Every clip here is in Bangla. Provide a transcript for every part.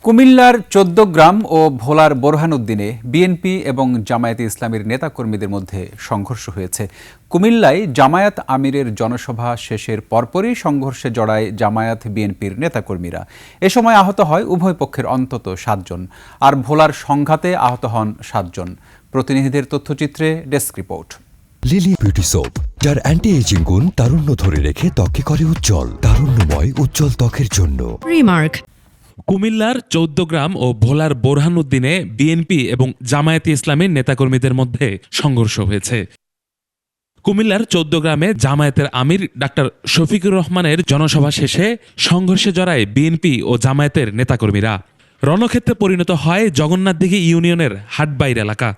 কুমিল্লার ১৪ গ্রাম ও ভোলার বোরহানউদ্দিনে বিএনপি এবং জামায়াতে ইসলামীর নেতাকর্মীদের মধ্যে সংঘর্ষ হয়েছে। কুমিল্লায় জামায়াত আমিরের জনসভা শেষের পরপরই সংঘর্ষে জড়ায় জামায়াত বিএনপির নেতাকর্মীরা। এ সময় আহত হয় উভয় পক্ষের অন্তত ৭ জন, আর ভোলার সংঘাতে আহত হন ৭ জন। প্রতিনিধিদের তথ্যচিত্রে desk report. Lily beauty soap, যার অ্যান্টি এজিং গুণ তারুণ্য ধরে রেখে ত্বকে করে উজ্জ্বল। তারুণ্যময় উজ্জ্বল ত্বকের জন্য রিমার্ক। কুমিল্লার ১৪ গ্রাম ও ভোলার বোরহানউদ্দিনে বিএনপি এবং জামায়াতে ইসলামীর নেতাকর্মীদের মধ্যে সংঘর্ষ হয়েছে। কুমিল্লার ১৪ গ্রামে জামায়াতের আমির ডাক্তার শফিকুর রহমানের জনসভা শেষে সংঘর্ষে জড়ায় বিএনপি ও জামায়াতের নেতাকর্মীরা। রণক্ষেত্রে পরিণত হয় জগন্নাথদিঘি ইউনিয়নের হাটবাইর এলাকা।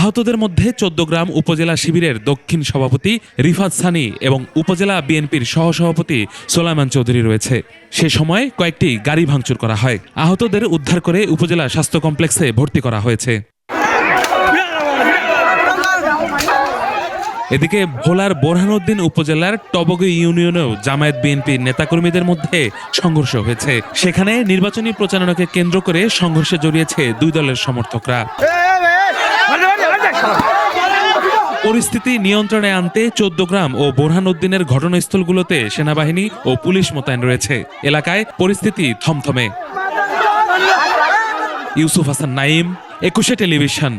আহতদের মধ্যে ১৪ গ্রাম উপজেলা শিবিরের দক্ষিণ সভাপতি রিফাত সানি এবং উপজেলা বিএনপির সহসভাপতি সোলাইমান চৌধুরী রয়েছে। সে সময় কয়েকটি গাড়ি ভাঙচুর করা হয়। আহতদের উদ্ধার করে উপজেলা স্বাস্থ্য কমপ্লেক্সে ভর্তি করা হয়েছে। এদিকে ভোলার বোরহানউদ্দিন উপজেলার টবগী ইউনিয়নেও জামায়াত বিএনপির নেতাকর্মীদের মধ্যে সংঘর্ষ হয়েছে। সেখানে নির্বাচনী প্রচারণাকে কেন্দ্র করে সংঘর্ষে জড়িয়েছে দুই দলের সমর্থকরা। পরিস্থিতি নিয়ন্ত্রণে আনতে ১৪ গ্রাম ও বোরহানউদ্দিনের ঘটনাস্থলগুলোতে সেনাবাহিনী ও পুলিশ মোতায়েন রয়েছে। এলাকায় পরিস্থিতি থমথমে। ইউসুফ হাসান নাইম, ২১ টেলিভিশন।